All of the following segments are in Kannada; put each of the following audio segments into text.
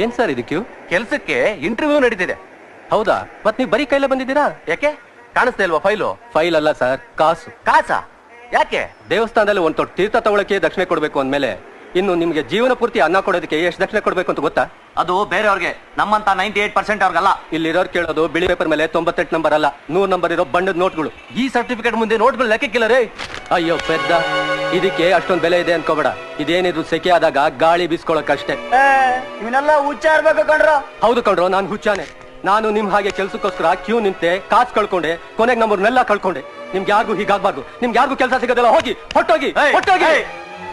ಏನ್ ಸರ್ ಇದು ಕ್ಯೂ? ಕೆಲ್ಸಕ್ಕೆ ಇಂಟರ್ವ್ಯೂ ನಡೀತಿದೆ. ಹೌದಾ? ಮತ್ ನೀವು ಬರೀ ಕೈಲ ಬಂದಿದ್ದೀರಾ? ಯಾಕೆ ಕಾಣಿಸ್ತಾ ಇಲ್ವಾ ಫೈಲು? ಫೈಲ್ ಅಲ್ಲ ಸರ್, ಕಾಸು. ಕಾಸಾ? ಯಾಕೆ? ದೇವಸ್ಥಾನದಲ್ಲಿ ಒಂದು ತೊಟ್ಟು ತೀರ್ಥ ತಗೊಳಕ್ಕೆ ದಕ್ಷಿಣೆ ಕೊಡ್ಬೇಕು ಅಂದ್ಮೇಲೆ ಇನ್ನು ನಿಮ್ಗೆ ಜೀವನ ಪೂರ್ತಿ ಅನ್ನ ಕೊಡೋದಕ್ಕೆ ಎಷ್ಟು ದಕ್ಷಿಣೆ ಕೊಡ್ಬೇಕು ಅಂತ ಗೊತ್ತಾ? ಅದು ಬೇರೆಯವ್ರಿಗೆ, ನಮ್ಮಂತ 98% ಅವ್ರಿಗಲ್ಲ. ಇಲ್ಲಿರೋರು ಕೇಳೋದು ಬಿಳಿ ಪೇಪರ್ ಮೇಲೆ 98 ನಂಬರ್ ಅಲ್ಲ, 100 ನಂಬರ್ ಇರೋ ಬಣ್ಣದ ನೋಟ್ಗಳು. ಈ ಸರ್ಟಿಫಿಕೇಟ್ ಮುಂದೆ ನೋಟ್ಗಳು ಲೆಕ್ಕಕ್ಕಿಲ್ಲ ರೇ. ಅಯ್ಯೋ ಪೆದ್ದ, ಇದಕ್ಕೆ ಅಷ್ಟೊಂದು ಬೆಲೆ ಇದೆ ಅನ್ಕೋಬೇಡ. ಇದೇನಿದ್ರು ಸೆಕೆ ಆದಾಗ ಗಾಳಿ ಬೀಸ್ಕೊಳಕ್ಕಷ್ಟೇ. ಇವನ್ನೆಲ್ಲ ಹುಚ್ಚ ಇರ್ಬೇಕು ಕಣ್ರೋ. ಹೌದು ಕಣ್ರೋ, ನಾನು ಹುಚ್ಚಾನೆ. ನಾನು ನಿಮ್ ಹಾಗೆ ಕೆಲ್ಸಕ್ಕೋಸ್ಕರ ಕ್ಯೂ ನಿಂತೆ, ಕಾಸು ಕಳ್ಕೊಂಡೆ, ಕೊನೆಗೆ ನಮ್ಮವ್ರನ್ನೆಲ್ಲ ಕಳ್ಕೊಂಡೆ. ನಿಮ್ಗೆ ಯಾರಿಗೂ ಹೀಗಾಗ್ಬಾರ್ದು. ನಿಮ್ಗೆ ಯಾರಿಗೂ ಕೆಲಸ ಸಿಗೋದಿಲ್ಲ. ಹೋಗಿ ಹೊಟ್ಟೋಗಿ ಹೊಟ್ಟೋಗಿ.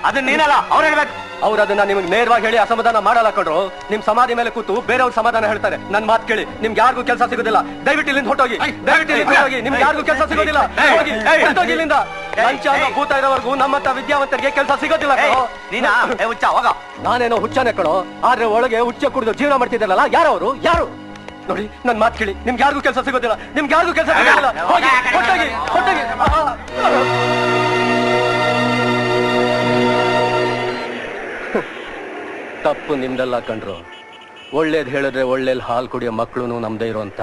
ಅದನ್ನ ನೀನಲ್ಲ ಅವ್ರು ಹೇಳ್ಬೇಕು. ಅವ್ರು ಅದನ್ನ ನಿಮ್ಗೆ ನೇರವಾಗಿ ಹೇಳಿ ಅಸಮಾಧಾನ ಮಾಡಲ್ಲ ಕಣ್ರು. ನಿಮ್ ಸಮಾಧಿ ಮೇಲೆ ಕೂತು ಬೇರೆಯವ್ರ ಸಮಾಧಾನ ಹೇಳ್ತಾರೆ. ನನ್ ಮಾತು ಕೇಳಿ, ನಿಮ್ಗೆ ಯಾರಿಗೂ ಕೆಲಸ ಸಿಗೋದಿಲ್ಲ. ದಯವಿಟ್ಟು ಇಲ್ಲಿಂದ ಹೊಟ್ಟೋಗಿ, ದಯವಿಟ್ಟು ಇಲ್ಲಿಂದ ಹೊಟ್ಟೋಗಿ. ನಿಮ್ಗೆ ಯಾರಿಗೂ ಕೆಲಸ ಸಿಗೋದಿಲ್ಲ. ಹೊಟ್ಟೋಗಿ ಇಲ್ಲಿಂದ. ಲಂಚ ಅನ್ನೋ ಭೂತ ಇರೋವರೆಗೂ ನಮ್ಮಂತ ವಿದ್ಯಾವಂತರಿಗೆ ಕೆಲಸ ಸಿಗೋದಿಲ್ಲ. ನೀನಾ ಹುಚ್ಚ ಹೋಗ. ನಾನೇನೋ ಹುಚ್ಚನೆ ಕಣೋ, ಆದ್ರೆ ಒಳಗೆ ಹುಚ್ಚ ಕುಡಿದು ಜೀವನ ಮಾಡ್ತಿದ್ದಾರಲ್ಲ ಯಾರವರು? ಯಾರು? ನೋಡಿ ನನ್ ಮಾತು ಕೇಳಿ, ನಿಮ್ಗೆ ಯಾರಿಗೂ ಕೆಲಸ ಸಿಗೋದಿಲ್ಲ. ನಿಮ್ಗೆ ಯಾರಿಗೂ ಕೆಲಸ ಸಿಗೋದಿಲ್ಲ. ಹೋಗಿ ಹೊಟ್ಟೋಗಿ ಹೊಟ್ಟೋಗಿ. ತಪ್ಪು ನಿಮ್ದೆಲ್ಲ ಕಂಡ್ರು. ಒಳ್ಳೇದ್ ಹೇಳಿದ್ರೆ ಒಳ್ಳೇದ್ ಹಾಲು ಕುಡಿಯೋ ಮಕ್ಕಳು ನಮ್ದೇ ಇರುವಂತ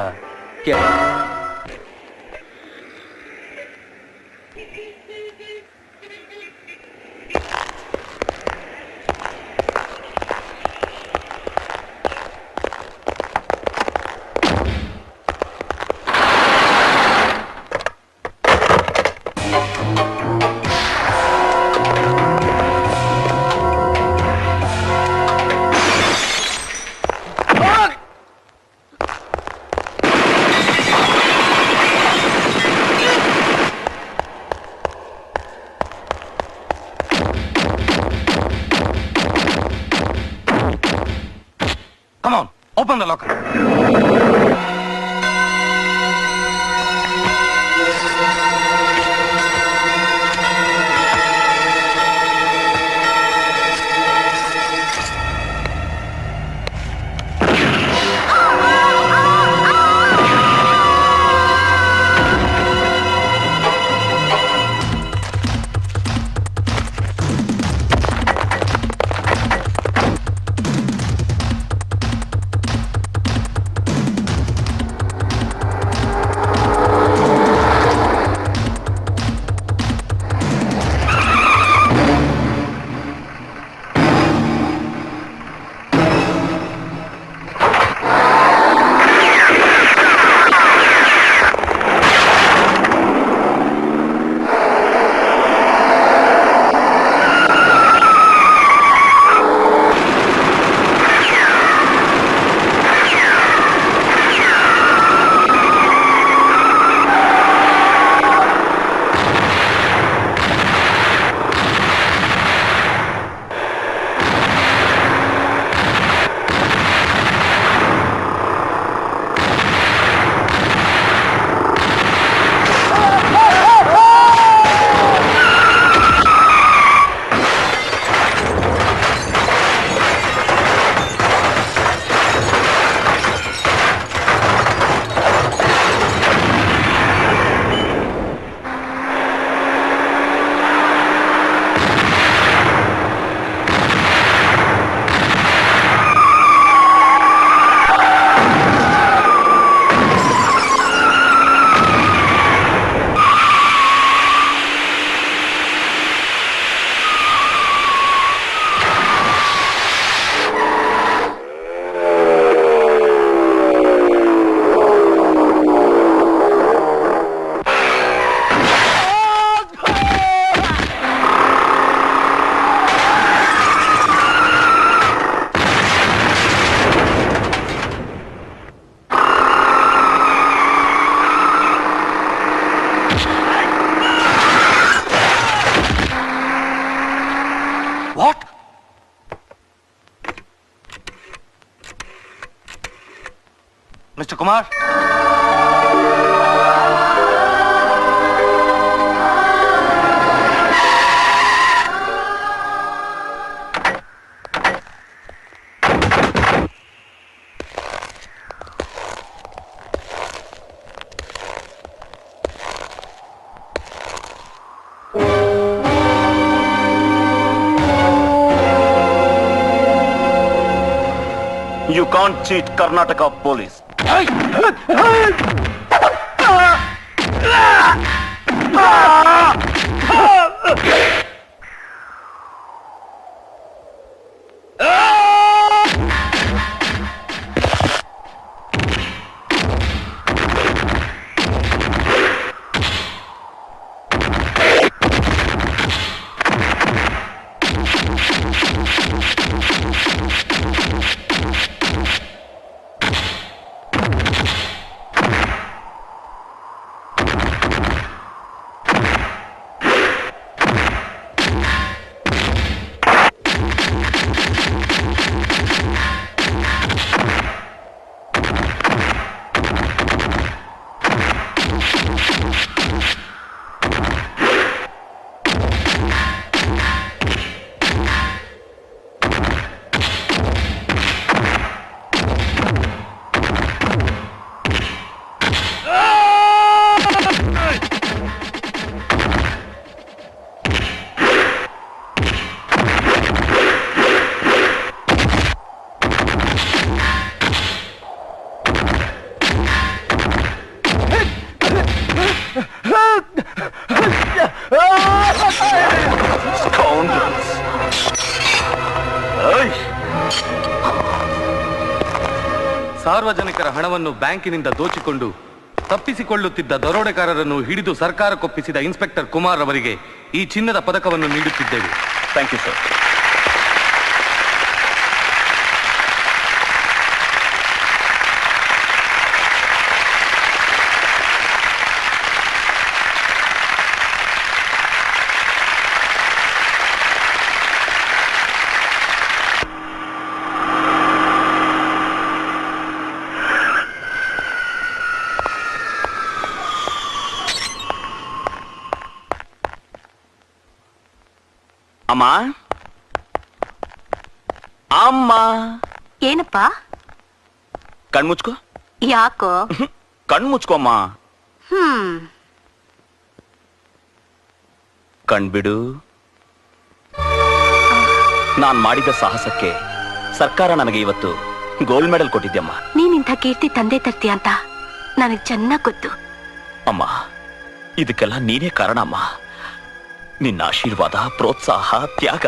Come on, open the locker. Mr. Kumar? Can't cheat Karnataka police. ಸಾರ್ವಜನಿಕರ ಹಣವನ್ನು ಬ್ಯಾಂಕಿನಿಂದ ದೋಚಿಕೊಂಡು ತಪ್ಪಿಸಿಕೊಳ್ಳುತ್ತಿದ್ದ ದರೋಡೆಗಾರರನ್ನು ಹಿಡಿದು ಸರ್ಕಾರಕ್ಕೊಪ್ಪಿಸಿದ ಇನ್ಸ್ಪೆಕ್ಟರ್ ಕುಮಾರ್ ಅವರಿಗೆ ಈ ಚಿನ್ನದ ಪದಕವನ್ನು ನೀಡುತ್ತಿದ್ದೇವೆ. Thank you sir. ಅಮ್ಮ ಅಮ್ಮ ಏನಪ್ಪ? ಕಣ್ಮುಚ್ಕೋ. ಯಾಕೋ? ಕಣ್ಮುಚ್ಕೋಮ್ಮ. ಕಣ್ಬಿಡು. ನಾನ್ ಮಾಡಿದ ಸಾಹಸಕ್ಕೆ ಸರ್ಕಾರ ನನಗೆ ಇವತ್ತು ಗೋಲ್ಡ್ ಮೆಡಲ್ ಕೊಟ್ಟಿದ್ಯಮ್ಮ. ನೀನಿಂಥ ಕೀರ್ತಿ ತಂದೆ ತರ್ತೀಯ ಅಂತ ನನಗ್ ಚೆನ್ನಾಗ್ ಗೊತ್ತು. ಅಮ್ಮ, ಇದಕ್ಕೆಲ್ಲ ನೀನೇ ಕಾರಣ ಅಮ್ಮ. ನಿನ್ನ ಆಶೀರ್ವಾದ, ಪ್ರೋತ್ಸಾಹ, ತ್ಯಾಗ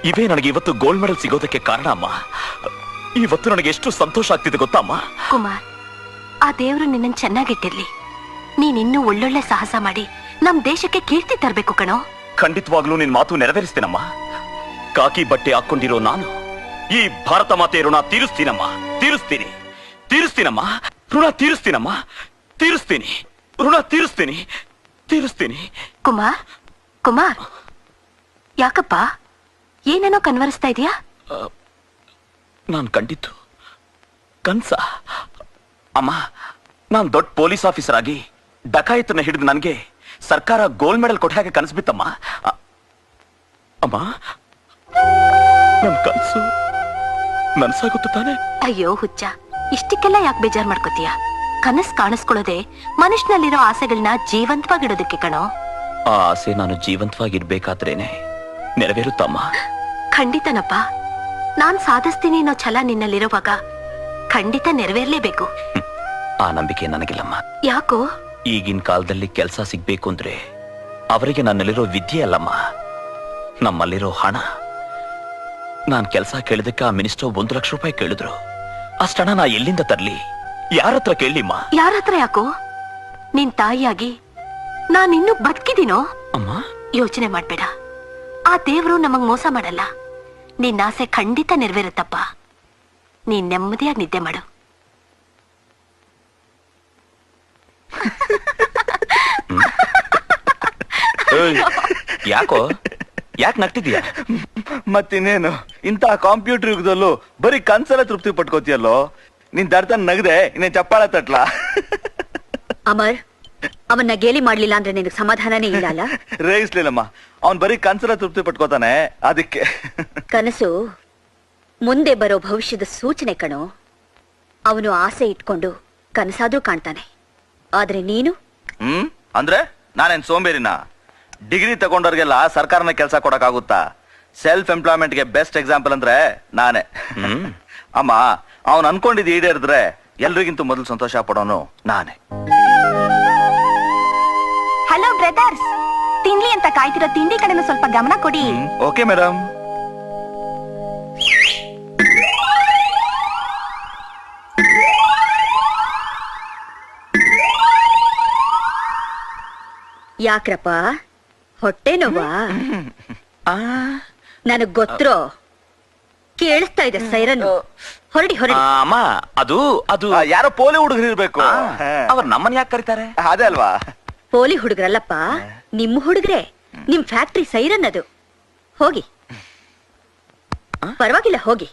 ಇವೇ ನನಗೆ ಇವತ್ತು ಗೋಲ್ಡ್ ಮೆಡಲ್ ಸಿಗೋದಕ್ಕೆ ಕಾರಣ ಅಮ್ಮ. ಇವತ್ತು ನನಗೆ ಎಷ್ಟು ಸಂತೋಷ ಆಗ್ತಿದೆ ಗೊತ್ತಮ್ಮ. ಕುಮಾರ್, ಆ ದೇವ್ರು ನಿನ್ನನ್ ಚೆನ್ನಾಗಿಟ್ಟಿರ್ಲಿ. ನೀನಿನ್ನೂ ಒಳ್ಳೊಳ್ಳೆ ಸಾಹಸ ಮಾಡಿ ನಮ್ ದೇಶಕ್ಕೆ ಕೀರ್ತಿ ತರಬೇಕು ಕಣೋ. ಖಂಡಿತವಾಗ್ಲೂ ನಿನ್ ಮಾತು ನೆರವೇರಿಸ್ತೇನಮ್ಮ. ಕಾಕಿ ಬಟ್ಟೆ ಹಾಕೊಂಡಿರೋ ನಾನು ಈ ಭಾರತ ಮಾತೆ ಋಣ ತೀರಿಸ್ತೀನಮ್ಮ. ತೀರಿಸ್ತೀನಮ್ಮ. ಋಣ ತೀರಿಸ್ತೀನಮ್ಮ. ಋಣ ತೀರಿಸ್ತೀನಿ. ಕುಮಾರ್, ಯಾಕಪ್ಪ ಏನೇನೋ ಕನ್ವರಿಸ್ತಾ ಇದೀಯಾ? ನಾನ್ ಕಂಡಿದ್ದು ಕನ್ಸ ಅಮ್ಮ. ನಾನ್ ದೊಡ್ಡ ಪೊಲೀಸ್ ಆಫೀಸರ್ ಆಗಿ ಡಕಾಯಿತನ ಹಿಡಿದು ನನಗೆ ಸರ್ಕಾರ ಗೋಲ್ಡ್ ಮೆಡಲ್ ಕೊಟ್ಟ ಹಾಗೆ ಕನಸು ಬಿತ್ತಮ್ಮ. ಅಮ್ಮ, ನನ್ ಕನ್ಸು ನನ್ಸಾಗುತ್ತ ತಾನೆ? ಅಯ್ಯೋ ಹುಚ್ಚ, ಇಷ್ಟಕ್ಕೆಲ್ಲ ಯಾಕೆ ಬೇಜಾರ್ ಮಾಡ್ಕೋತೀಯ? ಕನಸ್ ಕಾಣಿಸ್ಕೊಳ್ಳೋದೆ ಮನುಷ್ಯನಲ್ಲಿರೋ ಆಸೆಗಳನ್ನ ಜೀವಂತವಾಗಿಡೋದಕ್ಕೆ ಕಣೋ. ಆ ಆಸೆ ನಾನು ಜೀವಂತವಾಗಿರ್ಬೇಕಾದ್ರೇನೆ ನೆರವೇರುತ್ತಮ್ಮ. ಖಂಡಿತನಪ್ಪ. ನಾನ್ ಸಾಧಿಸ್ತೀನಿ ಅನ್ನೋ ಛಲ ನಿನ್ನಲ್ಲಿರುವಾಗ ಖಂಡಿತ ನೆರವೇರ್ಲೇಬೇಕು. ಆ ನಂಬಿಕೆ ನನಗಿಲ್ಲಮ್ಮ. ಯಾಕೋ? ಈಗಿನ ಕಾಲದಲ್ಲಿ ಕೆಲಸ ಸಿಗ್ಬೇಕು ಅಂದ್ರೆ ಅವರಿಗೆ ನನ್ನಲ್ಲಿರೋ ವಿದ್ಯೆ ಅಲ್ಲಮ್ಮ, ನಮ್ಮಲ್ಲಿರೋ ಹಣ. ನಾನ್ ಕೆಲಸ ಕೇಳಿದಕ್ಕೆ ಆ ಮಿನಿಸ್ಟರ್ 1 ಲಕ್ಷ ರೂಪಾಯಿ ಕೇಳಿದ್ರು. ಅಷ್ಟಣ ನಾ ಎಲ್ಲಿಂದ ತರ್ಲಿ? ಯಾರತ್ರ ಕೇಳಿಮ್ಮ? ಯಾರತ್ರ ಯಾಕೋ? ನಿನ್ ತಾಯಿಯಾಗಿ ನಾನಿನ್ನೂ ಬದುಕಿದೀನೋ? ಅಮ್ಮ, ಯೋಚನೆ ಮಾಡ್ಬೇಡ. ಆ ದೇವ್ರು ನಮಗ್ ಮೋಸ ಮಾಡಲ್ಲ. ನಿನ್ನ ಆಸೆ ಖಂಡಿತ ನೆರವೇರುತ್ತಪ್ಪ. ನೀನ್ ನೆಮ್ಮದಿಯಾಗಿ ನಿದ್ದೆ ಮಾಡು. ಯಾಕೋ ಯಾಕೆ ನಗ್ತಿದ್ಯಾ? ಮತ್ತಿನ್ನೇನು, ಇಂಥ ಕಂಪ್ಯೂಟರ್ ಯುಗದಲ್ಲೂ ಬರೀ ಕನ್ಸಲ್ಲ ತೃಪ್ತಿ ಪಟ್ಕೋತಿಯಲ್ಲೋ. ನಿನ್ ದರ್ತ ನಗದೆ ಇನ್ನೇನ್ ಚಪ್ಪಾಳ ತಟ್ಲ. ಅಮರ್, ಅವನ್ನ ಗೇಲಿ ಮಾಡ್ಲಿಲ್ಲ ಅಂದ್ರೆ ನಿನಗೆ ಸಮಾಧಾನನೇ ಇಲ್ಲ ಅಲ್ಲ? ರೇಗಿಸ್ಲಿಲ್ಲಮ್ಮ, ಅವನ್ ಬರೀ ಕನ್ಸಲ್ಲ ತೃಪ್ತಿ ಪಟ್ಕೋತಾನೆ, ಅದಕ್ಕೆ. ಕನಸು ಮುಂದೆ ಬರೋ ಭವಿಷ್ಯದ ಸೂಚನೆ ಕಣೋ. ಅವನು ಆಸೆ ಇಟ್ಕೊಂಡು ಕನಸಾದ್ರೂ ಕಾಣ್ತಾನೆ. ಆದ್ರೆ ನೀನು ಅಂದ್ರೆ ನಾನೇನ್ ಸೋಂಬೇರಿನ? ಡಿಗ್ರಿ ತಗೊಂಡವ್ರಿಗೆಲ್ಲ ಸರ್ಕಾರನ ಕೆಲಸ ಕೊಡಕ್ಕಾಗುತ್ತಾ? ಸೆಲ್ಫ್ ಎಂಪ್ಲಾಯ್ಮೆಂಟ್ಗೆ ಬೆಸ್ಟ್ ಎಕ್ಸಾಂಪಲ್ ಅಂದ್ರೆ ನಾನೇ. ಅಮ್ಮ, ಅವನ್ ಅನ್ಕೊಂಡಿದ್ದು ಈಡೇರಿದ್ರೆ ಎಲ್ರಿಗಿಂತ ಮೊದಲು ಸಂತೋಷ ಪಡೋನು ನಾನೇ. ಹಲೋ ಬ್ರದರ್ಸ್, ತಿನ್ಲಿ ಅಂತ ಕಾಯ್ತಿರೋ ತಿಂಡಿ ಕಡೆನೂ ಸ್ವಲ್ಪ ಗಮನ ಕೊಡಿ. Okay madam. ಯಾಕ್ರಪ್ಪ, ಹೊಟ್ಟೆ ನೋವಾ? ನನಗ್ ಗೊತ್ತರೋ, ಕೇಳಿಸ್ತಾ ಇದೆ ಸೈರನ್. ಹೊರಡಿ ಹೊರಡಿ. ಅಮ್ಮ, ಅದು ಅದು ಯಾರೋ ಪೋಲಿ ಹುಡುಗರು ಇರ್ಬೇಕು. ಅವ್ರು ನಮ್ಮನ್ನ ಯಾಕೆ ಕರೀತಾರೆ? ಅದೇ ಅಲ್ವಾ? ಪೋಲಿ ಹುಡುಗ್ರಲ್ಲಪ್ಪ, ನಿಮ್ ಹುಡುಗ್ರೆ. ನಿಮ್ ಫ್ಯಾಕ್ಟ್ರಿ ಸೈರನ್ ಅದು. ಹೋಗಿ, ಪರವಾಗಿಲ್ಲ ಹೋಗಿ.